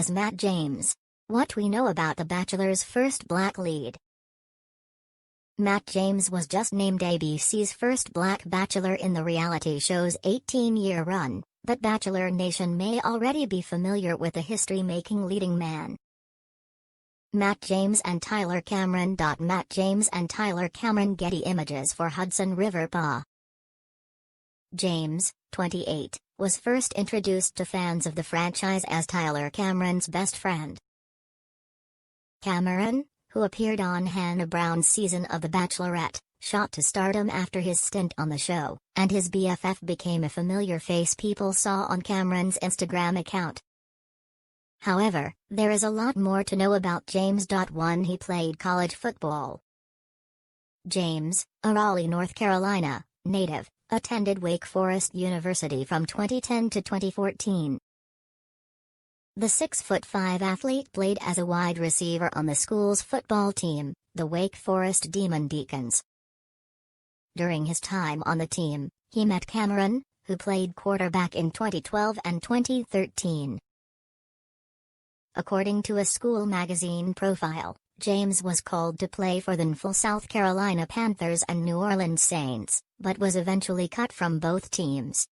was Matt James. What we know about The Bachelor's first black lead. Matt James was just named ABC's first black bachelor in the reality show's 18-year run, but Bachelor Nation may already be familiar with the history-making leading man. Matt James and Tyler Cameron. Matt James and Tyler Cameron. Getty Images for Hudson River PA. James, 28, was first introduced to fans of the franchise as Tyler Cameron's best friend. Cameron, who appeared on Hannah Brown's season of The Bachelorette, shot to stardom after his stint on the show, and his BFF became a familiar face people saw on Cameron's Instagram account. However, there is a lot more to know about James. 1. He played college football. James, a Raleigh, North Carolina, native, attended Wake Forest University from 2010 to 2014. The 6'5" athlete played as a wide receiver on the school's football team, the Wake Forest Demon Deacons. During his time on the team, he met Cameron, who played quarterback in 2012 and 2013. According to a school magazine profile, James was called to play for the NFL South Carolina Panthers and New Orleans Saints, but was eventually cut from both teams.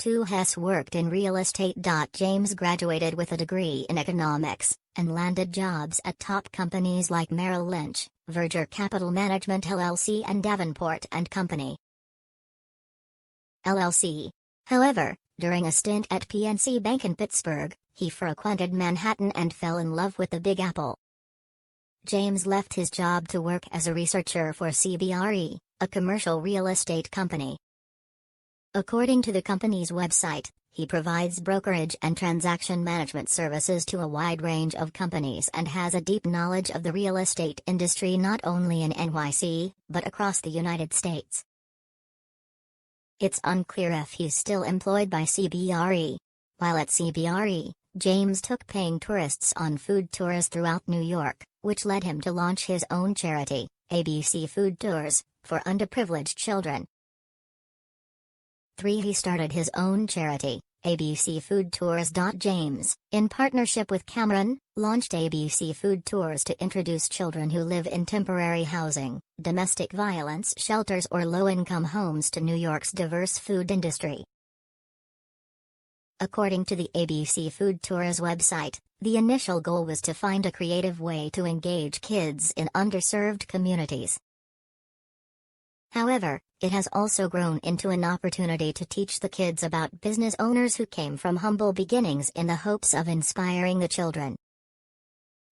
2. Hess worked in real estate. James graduated with a degree in economics, and landed jobs at top companies like Merrill Lynch, Verger Capital Management LLC and Davenport and Company LLC. However, during a stint at PNC Bank in Pittsburgh, he frequented Manhattan and fell in love with the Big Apple. James left his job to work as a researcher for CBRE, a commercial real estate company. According to the company's website, he provides brokerage and transaction management services to a wide range of companies and has a deep knowledge of the real estate industry not only in NYC, but across the United States. It's unclear if he's still employed by CBRE. While at CBRE, James took paying tourists on food tours throughout New York, which led him to launch his own charity, ABC Food Tours, for underprivileged children. 3. He started his own charity, ABC Food Tours. James, in partnership with Cameron, launched ABC Food Tours to introduce children who live in temporary housing, domestic violence shelters or low-income homes to New York's diverse food industry. According to the ABC Food Tours website, the initial goal was to find a creative way to engage kids in underserved communities. However, it has also grown into an opportunity to teach the kids about business owners who came from humble beginnings in the hopes of inspiring the children.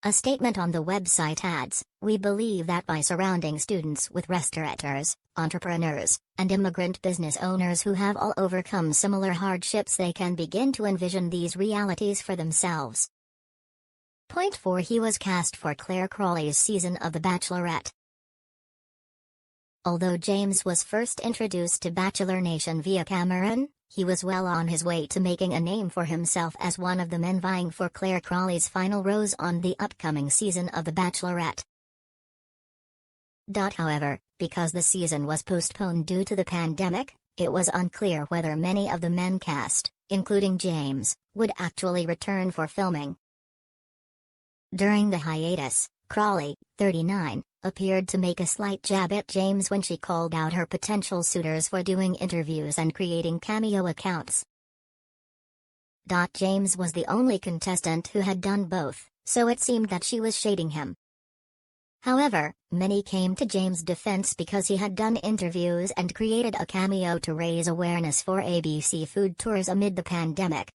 A statement on the website adds, "We believe that by surrounding students with restaurateurs, entrepreneurs, and immigrant business owners who have all overcome similar hardships, they can begin to envision these realities for themselves." Point 4. He was cast for Claire Crawley's season of The Bachelorette. Although James was first introduced to Bachelor Nation via Cameron, he was well on his way to making a name for himself as one of the men vying for Claire Crawley's final rose on the upcoming season of The Bachelorette. However, because the season was postponed due to the pandemic, it was unclear whether many of the men cast, including James, would actually return for filming. During the hiatus, Crawley, 39, appeared to make a slight jab at James when she called out her potential suitors for doing interviews and creating cameo accounts. James was the only contestant who had done both, so it seemed that she was shading him. However, many came to James' defense because he had done interviews and created a cameo to raise awareness for ABC Food Tours amid the pandemic.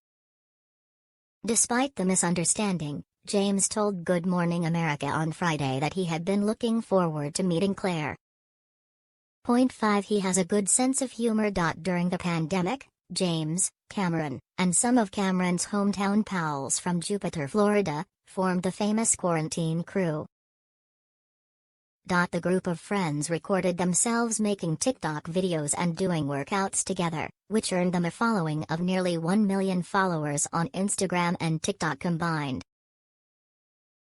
Despite the misunderstanding, James told Good Morning America on Friday that he had been looking forward to meeting Claire. Point 5. He has a good sense of humor. During the pandemic, James, Cameron, and some of Cameron's hometown pals from Jupiter, Florida, formed the famous Quarantine Crew. The group of friends recorded themselves making TikTok videos and doing workouts together, which earned them a following of nearly 1 million followers on Instagram and TikTok combined.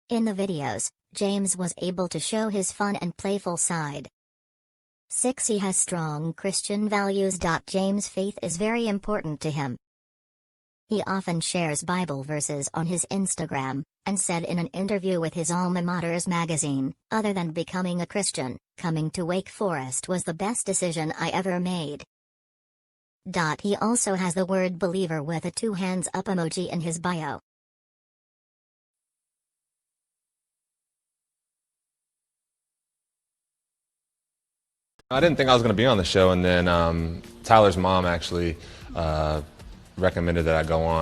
In the videos, James was able to show his fun and playful side. 6. He has strong Christian values. James' faith is very important to him. He often shares Bible verses on his Instagram, and said in an interview with his alma mater's magazine, "Other than becoming a Christian, coming to Wake Forest was the best decision I ever made." He also has the word believer with a 2 hands up emoji in his bio. I didn't think I was going to be on the show, and then Tyler's mom actually recommended that I go on.